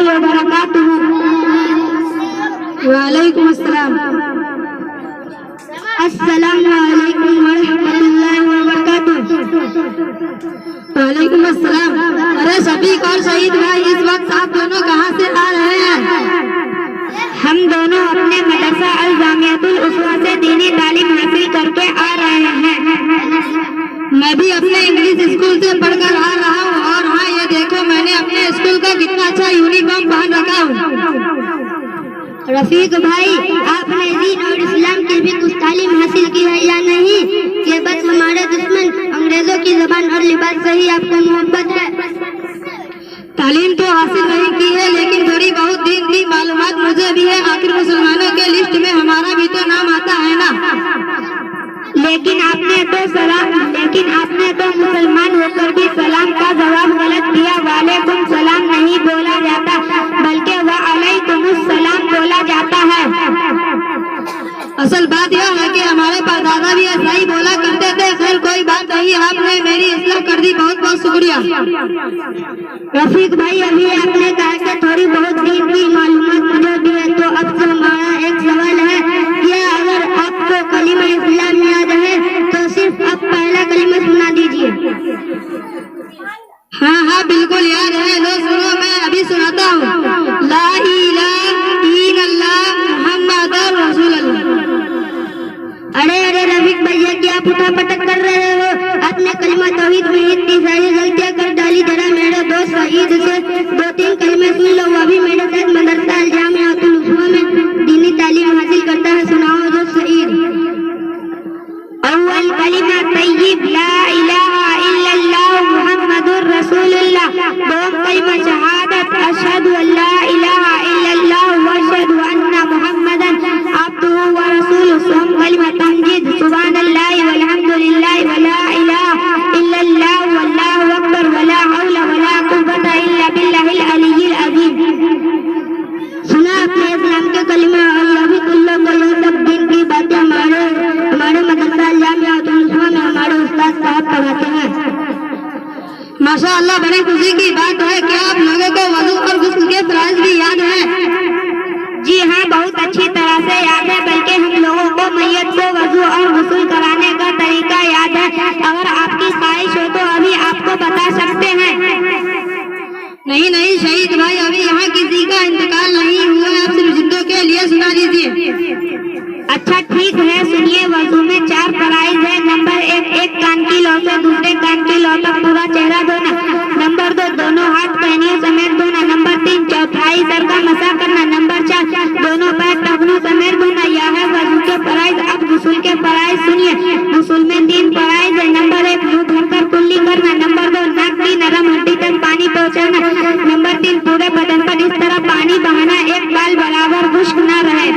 व बरकातुहू। वालेकुम अस्सलाम। अस्सलामु अलैकुम व रहमतुल्लाहि व बरकातुहू। वालेकुम अस्सलाम। अरे शफीक और शहीद भाई, इस वक्त आप दोनों कहाँ से आ रहे हैं? हम दोनों अपने मदरसा अल जामियातुल उस्वा से दीनी तालीम हासिल करके आ रहे हैं। मैं भी अपने इंग्लिश स्कूल से पढ़कर आ रहा हूँ। और हाँ, ये देखो मैंने अपने स्कूल का कितना अच्छा यूनिफॉर्म पहन रखा हूँ। रफीक भाई, आपने दीन और इस्लाम की भी कुछ तालीम हासिल की है या नहीं? ये बस हमारे दुश्मन अंग्रेजों की ज़बान और लिबास से ही आपको मोहब्बत है। तालीम तो हासिल नहीं की है, लेकिन थोड़ी बहुत दीन की मालूमात मुझे भी है। आखिर मुसलमानों के लिस्ट में हमारा भी तो नाम आता है ना। लेकिन आपने तो मुसलमान होकर भी सलाम का जवाब गलत दिया। वालेकुम सलाम नहीं बोला जाता, बल्कि वालेकुमुस सलाम बोला जाता है। असल बात यह है कि हमारे परदादा भी ऐसा ही बोला करते थे। खैर कोई बात नहीं, आपने मेरी इस्लाह कर दी, बहुत बहुत शुक्रिया। रफीक भाई, अभी आपने कहा कि थोड़ी बहुत दीन की मालूमात मुझे भी है, तो अब से हमारा एक सवाल है, क्या अगर आपको कलीमा इस्लाम याद है तो सिर्फ अब पहला कलीमा सुना दीजिए। हाँ हाँ बिल्कुल याद है। लो सुनो, मैं अभी सुनाता हूँ। ला इलाहा इल्लल्लाह मुहम्मदुर रसूलुल्लाह। अरे अरे रफीक भैया, क्या पुठा पटक कर रहे हो? आपने कलिमा तौहीद में इतनी सारी गलतियां कर डाली। जरा मेरे दोस्त सईद से 2-3 कलिमे सुन लो। वो भी मेरे साथ मदरसा अल जामियातुल उस्वा में दीनी तालीम हासिल करता है। सुनाओ जो सईद। अव्वल कलिमा तय्यब ला इलाहा इल्लल्लाह मुहम्मदुर रसूलुल्लाह। दोम कलिमा शहादत अशहदु अल्ला इलाहा इल्लल्लाह व अशहदु अन्ना मुहम्मदन अब्दुहु व रसूलुहु। सोम कलिमा तमजीद सुब्हानल्लाहि वल्हम्दुलिल्लाहि व ला इलाहा इल्लल्लाह वल्लाहु अकबर व ला हौला व ला कुव्वता इल्ला बिल्लाहिल अलिय्यिल अज़ीम। सुना आपने इस्लाम के कलिमा। अल्लाह भी तुल्लों को यह सब दीन की बातें हमारे मदरसा अल जामियातुल उस्वा में हमारे उस्ताद साहब पढ़ाते हैं। माशाअल्लाह, बड़ी खुशी की बात है। क्या आप लोगों को वजू और गुस्ल के फराइज भी याद है? जी हाँ, बहुत अच्छी तरह से याद है। बल्कि हम लोगों को मैयत को वजू और गुस्ल कराने का तरीका याद है। अगर आपकी ख्वाहिश हो तो अभी आपको बता सकते हैं। नहीं नहीं शहीद भाई, अभी यहाँ किसी का इंतकाल नहीं हुआ है। आप सिर्फ जिद्दों के लिए सुना दीजिए। अच्छा ठीक है, सुनिए। वजू में 4 फराइज है। नंबर 1, एक कान की लौ से दूसरे कान की लौ तक पूरा चेहरा धोना। नंबर 2, दोनों हाथ पहनियों समेत धोना। नंबर 3, चौथाई सर का मसा करना। नंबर 4, दोनों पैर टखनों समेत धोना। यह है वजू के फराइज। अब गुस्ल के फराइज सुनिए। गुस्ल में 3 फराइज है। नंबर 1, मुंह धोकर कुल्ली करना। नंबर 2, नाक की नरम हड्डी तक पानी पहुँचाना। नंबर 3, पूरे बदन पर इस तरह पानी बहाना एक बाल बराबर खुश्क न रहे।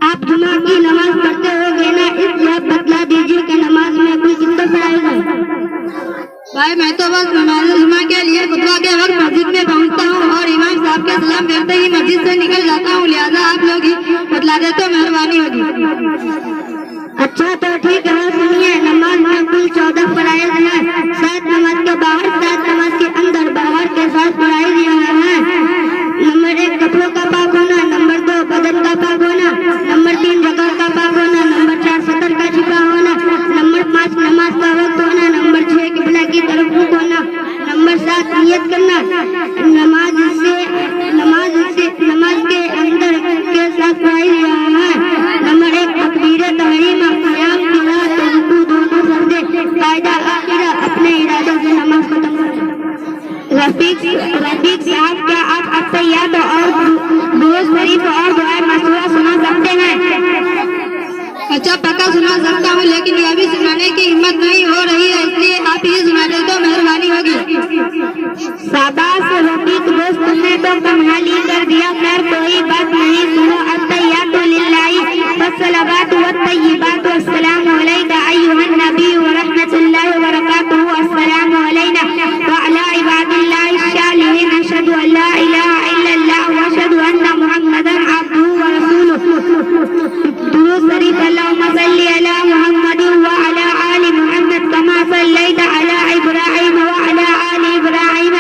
आप जुमा की नमाज पढ़ते होगे ना, इसलिए बतला दीजिए कि नमाज में कुल कितने फराइज है? भाई मैं तो बस नमाज जुमा के लिए खुतबा के वक्त मस्जिद में पहुंचता हूँ और इमाम साहब के सलाम करते ही मस्जिद से निकल जाता हूँ। लिहाजा आप लोग ही बतला दे तो मेहरबानी होगी। अच्छा तो ठीक है, सुनिए। नमाज में कुल 14 फराइज है। 7 नमाज के बाहर, 7 नमाज के अंदर। बाहर के 7 फराइज यह है। नंबर 1, कपड़ों का पाक होना। नंबर 2, बदन का पाक होना। नंबर 3, जगह का पाक होना। नंबर 4, सतर का छिपा होना। नंबर 5, नमाज का वक्त होना। नंबर 6, किबला की तरफ रुख होना। नंबर 7, नियत करना। नमाज के अंदर के 7 फराइज यहाँ है। नंबर 1, तकबीर तहरीमा, क़याम, क़िराअत, रुकू, दोनों सजदे, कायदा आखिरा, अपने इरादे से नमाज खत्म करना। रफीक साहब, क्या आप अत्तहियात और दुरूद शरीफ और दुआए मशूरा सुना सकते हैं? अच्छा पक्का सुना सकता हूँ, लेकिन यह भी सुनाने की हिम्मत नहीं हो रही है, इसलिए आप ही सुना दे तो मेहरबानी होगी। शाबाश रफीक दोस्त, तुमने तो कमाल कर दिया। खैर कोई बात नहीं, सुनो। अत्तहियातु लिल्लाहि वस्सलावातु वत्तय्यिबातु अस्सलामु अलैका अय्युहन नबी व रहमतुल्लाहि व बरकातुहू। अस्सलामु अलैना व अला इबादिल्लाहि शालिहीन। अशहदु अल्ला इलाहा इल्लल्लाह व अशहदु अन्ना मुहम्मदन अब्दुहु व रसूलुहु। दुरूद शरीफ। अल्लाहुम्मा सल्लि अला मुहम्मद व अला आलि मुहम्मद कमा सल्लैता अला इब्राहीम व अला आलि इब्राहीम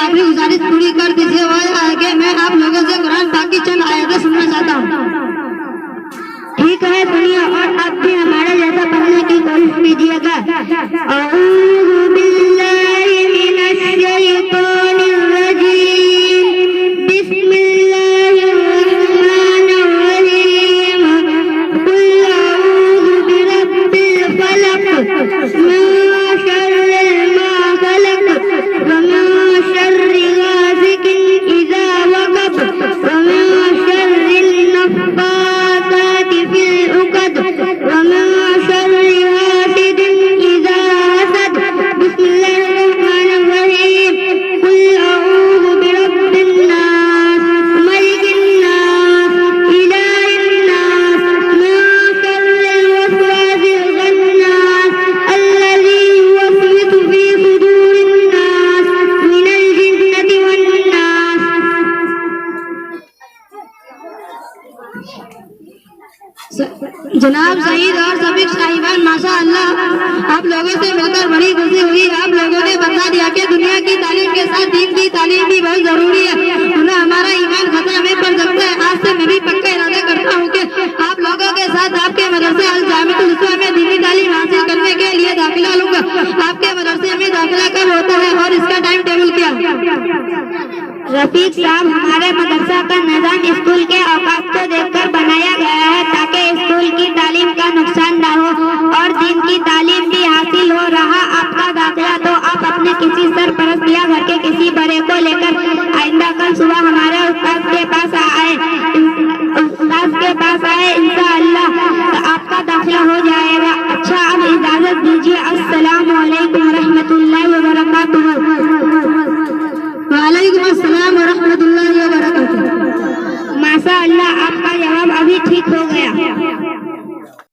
आखिरी गुजारिश पूरी कर दीजिए और आगे मैं आप लोगों से कुरान पाक की चंद आयतें सुनना चाहता हूँ। ठीक है, सुनिए और आप भी हमारे जैसा पढ़ने की कोशिश कीजिएगा। अऊज़ु बिल्लाहि मिनश शैतानिर रजीम, बिस्मिल्लाहिर रहमानिर रहीम, कुल अऊज़ु बिरब्बिल फलक, मिन शर्रि मा खलक, व मिन शर्रि गासिकिन इज़ा वक़ब, व मिन शर्रिन नफ़्फ़ासाति फिल उक़द, व मिन शर्रि हासिदिन इज़ा हसद। बिस्मिल्लाहिर्रहमानिर रहीम, कुल अऊज़ु बिरब्बिन नास, मलिकिन नास, इलाहिन नास, मिन शर्रिल वसवासिल खन्नास, अल्लज़ी युवस्विसु फी सुदूरिन नास, मिनल जिन्नति वन नास। जनाब सईद और सभी साहिबान, माशा अल्लाह आप लोगों से मिलकर बड़ी खुशी हुई। आप लोगों ने बता दिया कि दुनिया की तालीम के साथ दीन की तालीम भी बहुत जरूरी है, वरना हमारा ईमान खतरा में पड़ सकता है। आज से मैं भी पक्का इरादा करता हूँ कि आप लोगों के साथ आपके मदरसे अल जामिअतुल इस्लाम में दीनी तालीम हासिल करने के लिए दाखिला लूंगा। आपके मदरसे में दाखिला कब होता है और इसका टाइम टेबल क्या? रफीक साहब, हमारे मदरसा का निजाम स्कूल के औकात को देखकर बनाया गया है ताकि स्कूल की तालीम का नुकसान न हो और दीन की तालीम भी हासिल हो। रहा आपका दाखिला तो आप अपने किसी सरपरस्त या घर के किसी बड़े को लेकर आइंदा कल सुबह